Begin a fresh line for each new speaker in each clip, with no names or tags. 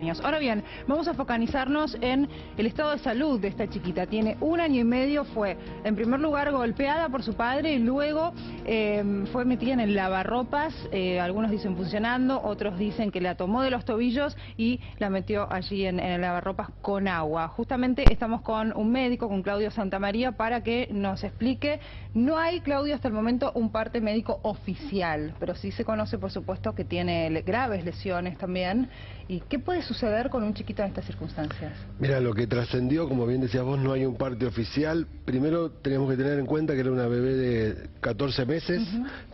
años. Ahora bien, vamos a focalizarnos en el estado de salud de esta chiquita. Tiene 1 año y medio, fue en primer lugar golpeada por su padre y luego fue metida en el lavarropas, algunos dicen funcionando, otros dicen que la tomó de los tobillos y la metió allí en el lavarropas con agua. Justamente estamos con un médico, con Claudio Santamaría, para que nos explique. No hay, Claudio, hasta el momento un parte médico oficial, pero sí se conoce, por supuesto, que tiene graves lesiones también. ¿Y qué puede suceder con un chiquito en estas circunstancias?
Mira, lo que trascendió, como bien decías vos, no hay un parte oficial. Primero tenemos que tener en cuenta que era una bebé de 14 meses,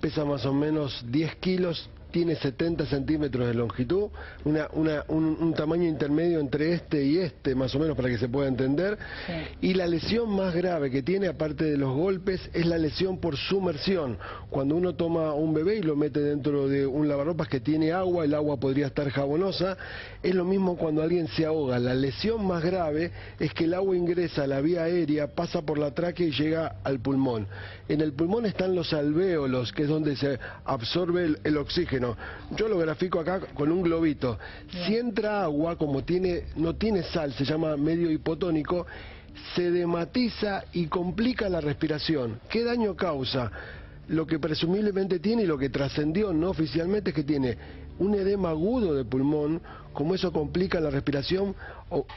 pesa más o menos 10 kilos, tiene 70 centímetros de longitud, un tamaño intermedio entre este y este, más o menos, para que se pueda entender. Sí. Y la lesión más grave que tiene, aparte de los golpes, es la lesión por sumersión. Cuando uno toma un bebé y lo mete dentro de un lavarropas que tiene agua, el agua podría estar jabonosa, es lo mismo cuando alguien se ahoga. La lesión más grave es que el agua ingresa a la vía aérea, pasa por la tráquea y llega al pulmón. En el pulmón están los alvéolos, que es donde se absorbe el oxígeno. Yo lo grafico acá con un globito. Si entra agua, como no tiene sal, se llama medio hipotónico, se edematiza y complica la respiración. ¿Qué daño causa? Lo que presumiblemente tiene y lo que trascendió no oficialmente es que tiene un edema agudo de pulmón. Como eso complica la respiración,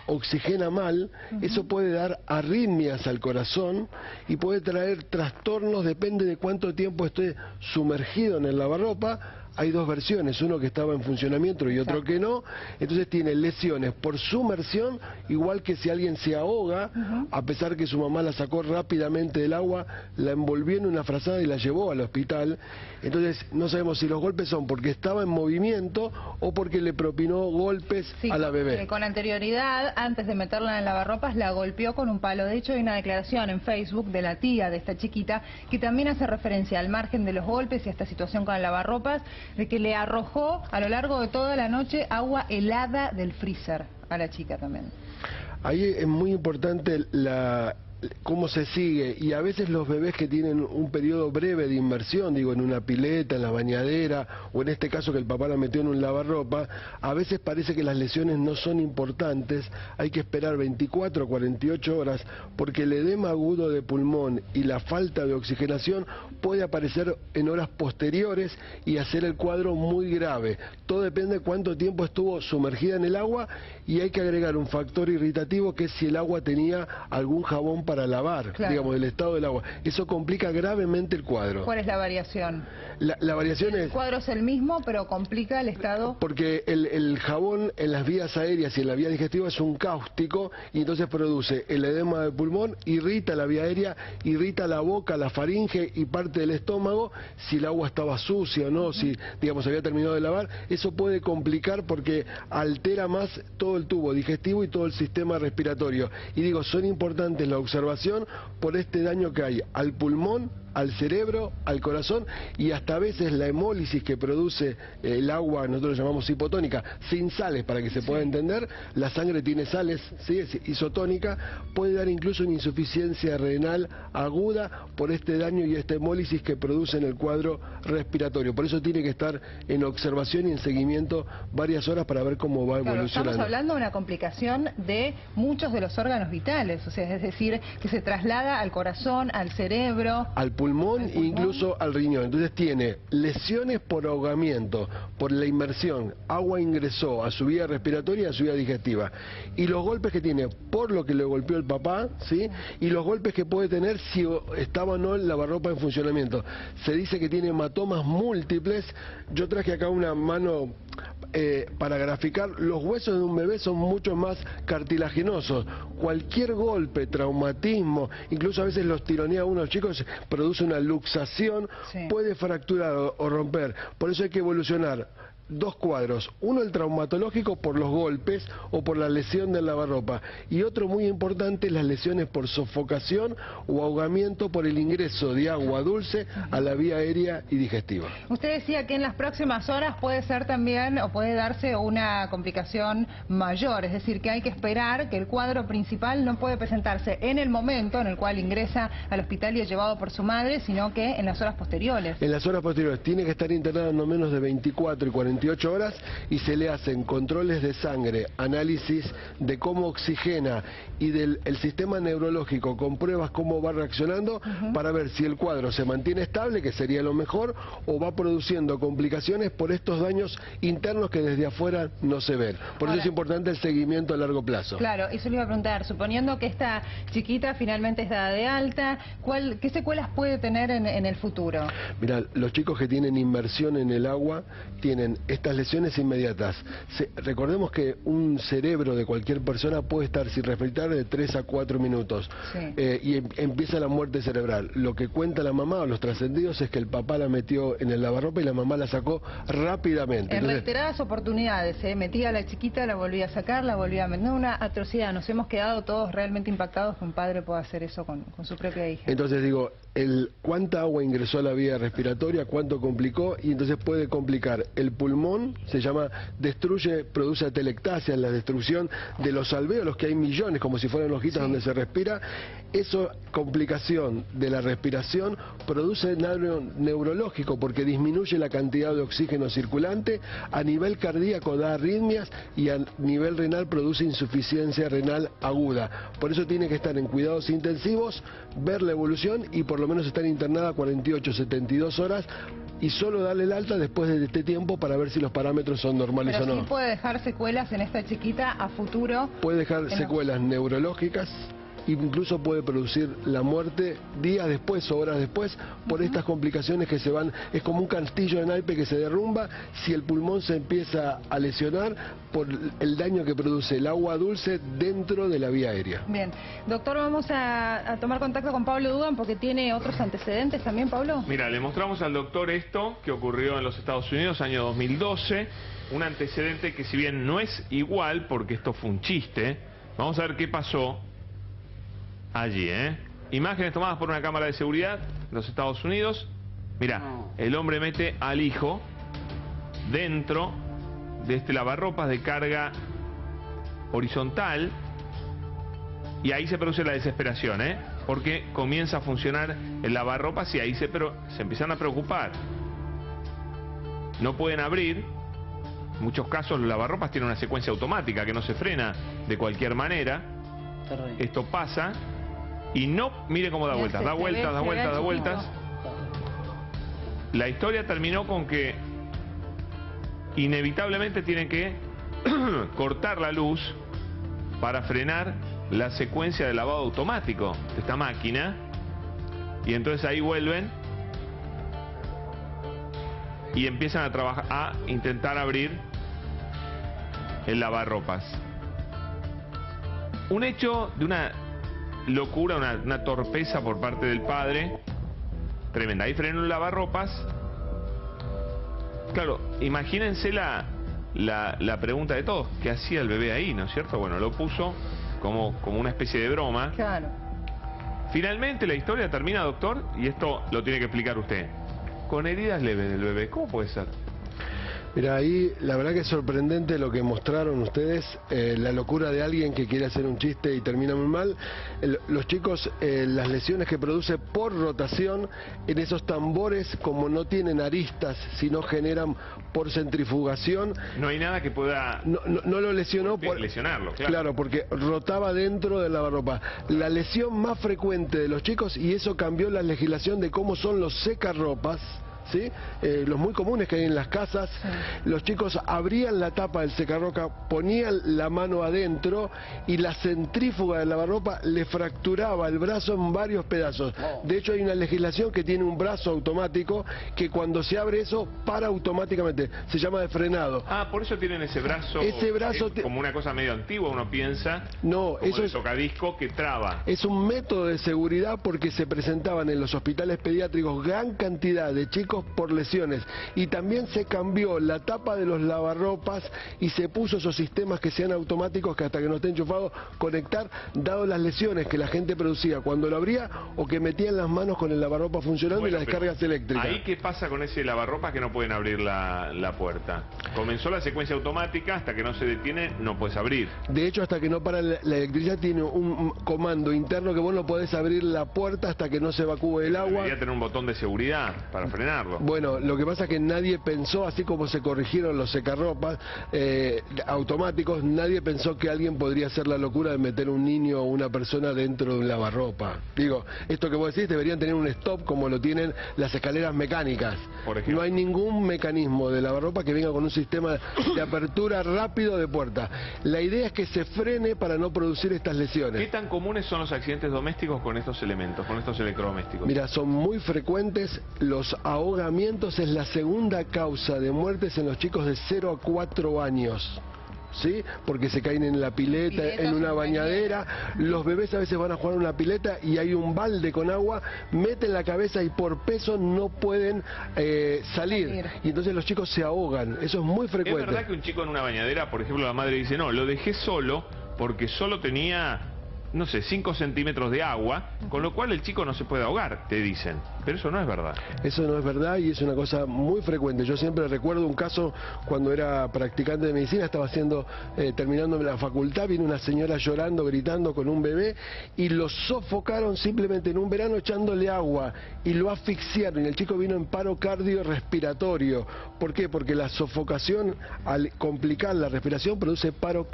oxigena mal, eso puede dar arritmias al corazón y puede traer trastornos, depende de cuánto tiempo esté sumergido en el lavarropa. Hay dos versiones, uno que estaba en funcionamiento y otro que no, entonces tiene lesiones por sumersión, igual que si alguien se ahoga, a pesar que su mamá la sacó rápidamente del agua, la envolvió en una frazada y la llevó al hospital. Entonces no sabemos si los golpes son porque estaba en movimiento o porque le propinó golpes a la bebé.
Con anterioridad, antes de meterla en el lavarropas, la golpeó con un palo. De hecho, hay una declaración en Facebook de la tía de esta chiquita que también hace referencia al margen de los golpes y a esta situación con el lavarropas, de que le arrojó a lo largo de toda la noche agua helada del freezer a la chica también.
Ahí es muy importante cómo se sigue, y a veces los bebés que tienen un periodo breve de inmersión, digo, en una pileta, en la bañadera, o en este caso que el papá la metió en un lavarropa, a veces parece que las lesiones no son importantes, hay que esperar 24 o 48 horas, porque el edema agudo de pulmón y la falta de oxigenación puede aparecer en horas posteriores y hacer el cuadro muy grave. Todo depende de cuánto tiempo estuvo sumergida en el agua, y hay que agregar un factor irritativo, que es si el agua tenía algún jabón para lavar, digamos, del estado del agua. Eso complica gravemente el cuadro.
¿Cuál es la variación?
La variación es...
El cuadro es el mismo, pero complica el estado...
Porque el jabón en las vías aéreas y en la vía digestiva es un cáustico, y entonces produce el edema de pulmón, irrita la vía aérea, irrita la boca, la faringe y parte del estómago. Si el agua estaba sucia o no, si, digamos, había terminado de lavar, eso puede complicar porque altera más todo el tubo digestivo y todo el sistema respiratorio. Y digo, son importantes la observación por este daño que hay al pulmón, al cerebro, al corazón, y hasta a veces la hemólisis que produce el agua, nosotros lo llamamos hipotónica, sin sales, para que se pueda entender. La sangre tiene sales, ¿sí? Es isotónica, puede dar incluso una insuficiencia renal aguda por este daño y esta hemólisis que produce en el cuadro respiratorio. Por eso tiene que estar en observación y en seguimiento varias horas para ver cómo va evolucionando.
Estamos hablando de una complicación de muchos de los órganos vitales, o sea, es decir, que se traslada al corazón, al cerebro,
al pulmón e incluso al riñón. Entonces tiene lesiones por ahogamiento, por la inmersión, agua ingresó a su vía respiratoria y a su vía digestiva. Y los golpes que tiene por lo que le golpeó el papá, ¿sí? Y los golpes que puede tener si estaba o no el lavarropa en funcionamiento. Se dice que tiene hematomas múltiples. Yo traje acá una mano para graficar. Los huesos de un bebé son mucho más cartilaginosos. Cualquier golpe, traumatismo, incluso a veces los tironea a unos chicos, produce una luxación, puede fracturar o romper. Por eso hay que evolucionar dos cuadros, uno el traumatológico por los golpes o por la lesión del lavarropa, y otro muy importante, las lesiones por sofocación o ahogamiento por el ingreso de agua dulce a la vía aérea y digestiva.
Usted decía que en las próximas horas puede ser también, o puede darse una complicación mayor, es decir, que hay que esperar, que el cuadro principal no puede presentarse en el momento en el cual ingresa al hospital y es llevado por su madre, sino que en las horas posteriores.
En las horas posteriores, tiene que estar internada no menos de 24 y 48 48 horas y se le hacen controles de sangre, análisis de cómo oxigena y del el sistema neurológico con pruebas cómo va reaccionando para ver si el cuadro se mantiene estable, que sería lo mejor, o va produciendo complicaciones por estos daños internos que desde afuera no se ven. Por eso es importante el seguimiento a largo plazo.
Claro, eso le iba a preguntar, suponiendo que esta chiquita finalmente es dada de alta, ¿qué secuelas puede tener en el futuro?
Mira, los chicos que tienen inmersión en el agua tienen estas lesiones inmediatas. Recordemos que un cerebro de cualquier persona puede estar sin respirar de 3 a 4 minutos y empieza la muerte cerebral. Lo que cuenta la mamá o los trascendidos es que el papá la metió en el lavarropa y la mamá la sacó rápidamente.
En reiteradas oportunidades, metía a la chiquita, la volvía a sacar, la volvía a meter. No, una atrocidad. Nos hemos quedado todos realmente impactados que un padre pueda hacer eso con su propia hija.
Entonces digo, cuánta agua ingresó a la vía respiratoria, cuánto complicó, y entonces puede complicar el pulmón, se llama, produce atelectasia, la destrucción de los alvéolos, que hay millones, como si fueran hojitas donde se respira. Eso, complicación de la respiración, produce daño neurológico porque disminuye la cantidad de oxígeno circulante, a nivel cardíaco da arritmias y a nivel renal produce insuficiencia renal aguda. Por eso tiene que estar en cuidados intensivos, ver la evolución y por lo menos estar internada 48, 72 horas y solo darle el alta después de este tiempo para ver si los parámetros son normales o no.
Pero sí puede dejar secuelas en esta chiquita a futuro.
Puede dejar secuelas neurológicas, incluso puede producir la muerte días después o horas después por estas complicaciones que se van. Es como un castillo de naipe que se derrumba si el pulmón se empieza a lesionar por el daño que produce el agua dulce dentro de la vía aérea.
Bien, doctor, vamos a tomar contacto con Pablo Dugan porque tiene otros antecedentes también, Pablo.
Mira, le mostramos al doctor esto que ocurrió en los Estados Unidos, año 2012, un antecedente que si bien no es igual, porque esto fue un chiste, vamos a ver qué pasó allí, Imágenes tomadas por una cámara de seguridad de los Estados Unidos. Mirá, el hombre mete al hijo dentro de este lavarropas de carga horizontal y ahí se produce la desesperación, porque comienza a funcionar el lavarropas y ahí se empiezan a preocupar. No pueden abrir. En muchos casos los lavarropas tienen una secuencia automática que no se frena de cualquier manera. Esto pasa. Y no, mire cómo da vueltas, da vueltas, da vueltas, da vueltas. La historia terminó con que inevitablemente tienen que cortar la luz para frenar la secuencia de lavado automático de esta máquina. Y entonces ahí vuelven y empiezan a trabajar, a intentar abrir el lavarropas. Un hecho de una locura, una torpeza por parte del padre tremenda. Ahí frenó el lavarropas. Claro, imagínense la pregunta de todos, ¿qué hacía el bebé ahí, no es cierto? Bueno, lo puso como una especie de broma.
Claro.
Finalmente la historia termina, doctor, y esto lo tiene que explicar usted, con heridas leves del bebé. ¿Cómo puede ser?
Mira, ahí la verdad que es sorprendente lo que mostraron ustedes, la locura de alguien que quiere hacer un chiste y termina muy mal. Los chicos, las lesiones que produce por rotación en esos tambores, como no tienen aristas, sino generan por centrifugación.
No hay nada que pueda...
No lo lesionó por
lesionarlo, claro.
Claro, porque rotaba dentro del lavarropa. La lesión más frecuente de los chicos, y eso cambió la legislación de cómo son los secarropas, ¿sí? Los muy comunes que hay en las casas, los chicos abrían la tapa del secarropa, ponían la mano adentro y la centrífuga del lavarropa le fracturaba el brazo en varios pedazos. De hecho hay una legislación que tiene un brazo automático que cuando se abre eso para automáticamente, se llama de frenado.
Ah, por eso tienen ese brazo.
Ese brazo
como una cosa medio antigua, uno piensa.
No,
como
eso
de
es
tocadisco que traba.
Es un método de seguridad porque se presentaban en los hospitales pediátricos gran cantidad de chicos por lesiones y también se cambió la tapa de los lavarropas y se puso esos sistemas que sean automáticos que hasta que no esté enchufado conectar, dado las lesiones que la gente producía cuando lo abría o que metían las manos con el lavarropa funcionando y las descargas eléctricas.
¿Ahí qué pasa con ese lavarropas que no pueden abrir la puerta? Comenzó la secuencia automática, hasta que no se detiene no puedes abrir.
De hecho, hasta que no para la electricidad tiene un comando interno que vos no podés abrir la puerta hasta que no se evacúe el agua.
Debería tener un botón de seguridad para frenarlo. corroborarlo.
Bueno, lo que pasa es que nadie pensó, así como se corrigieron los secarropas automáticos, nadie pensó que alguien podría hacer la locura de meter un niño o una persona dentro de un lavarropa. Digo, esto que vos decís deberían tener un stop como lo tienen las escaleras mecánicas.
Por ejemplo.
No hay ningún mecanismo de lavarropa que venga con un sistema de apertura rápido de puerta. La idea es que se frene para no producir estas lesiones.
¿Qué tan comunes son los accidentes domésticos con estos elementos, con estos electrodomésticos?
Mira, son muy frecuentes. Los ahogamientos es la segunda causa de muertes en los chicos de 0 a 4 años. ¿Sí? Porque se caen en la pileta, en una bañadera. Los bebés a veces van a jugar a una pileta y hay un balde con agua, meten la cabeza y por peso no pueden salir. Y entonces los chicos se ahogan. Eso es muy frecuente.
¿Es verdad que un chico en una bañadera, por ejemplo, la madre dice, no, lo dejé solo porque solo tenía, no sé, 5 centímetros de agua, con lo cual el chico no se puede ahogar, te dicen? Pero eso no es verdad.
Eso no es verdad y es una cosa muy frecuente. Yo siempre recuerdo un caso cuando era practicante de medicina, estaba terminando la facultad, vino una señora llorando, gritando con un bebé y lo sofocaron simplemente en un verano echándole agua y lo asfixiaron y el chico vino en paro cardiorrespiratorio. ¿Por qué? Porque la sofocación, al complicar la respiración, produce paro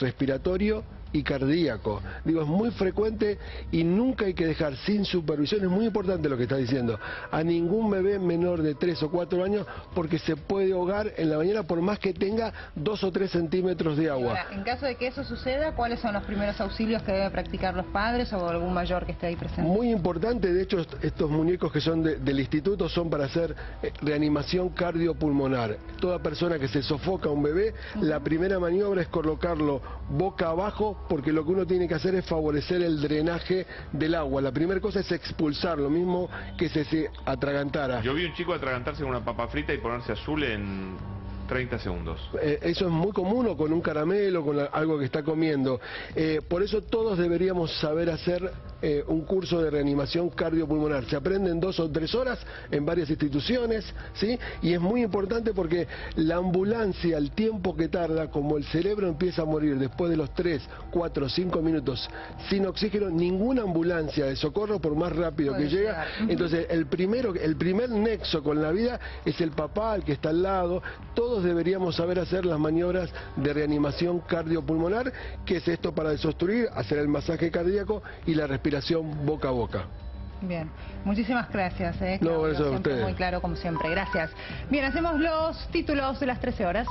respiratorio y cardíaco. Digo, es muy frecuente y nunca hay que dejar sin supervisión, es muy importante lo que está diciendo, a ningún bebé menor de 3 o 4 años porque se puede ahogar en la bañera por más que tenga 2 o 3 centímetros de agua.
Ahora, en caso de que eso suceda, ¿cuáles son los primeros auxilios que deben practicar los padres o algún mayor que esté ahí presente?
Muy importante, de hecho, estos muñecos que son del instituto son para hacer reanimación cardiopulmonar. Toda persona que se sofoca a un bebé, la primera maniobra es colocarlo boca abajo porque lo que uno tiene que hacer es favorecer el drenaje del agua. La primera cosa es expulsar, lo mismo que se atragantara.
Yo vi un chico atragantarse con una papa frita y ponerse azul en 30 segundos.
Eso es muy común, o con un caramelo, con algo que está comiendo. Por eso todos deberíamos saber hacer un curso de reanimación cardiopulmonar. Se aprende en 2 o 3 horas en varias instituciones, ¿sí? Y es muy importante porque la ambulancia, el tiempo que tarda, como el cerebro empieza a morir después de los 3, 4, 5 minutos sin oxígeno, ninguna ambulancia de socorro, por más rápido que llega. Entonces, el primer nexo con la vida es el papá, el que está al lado. Todos deberíamos saber hacer las maniobras de reanimación cardiopulmonar, que es esto para desobstruir, hacer el masaje cardíaco y la respiración boca a boca.
Bien, muchísimas gracias.
No, eso a
siempre
ustedes.
muy claro como siempre, gracias. Bien, hacemos los títulos de las 13 horas.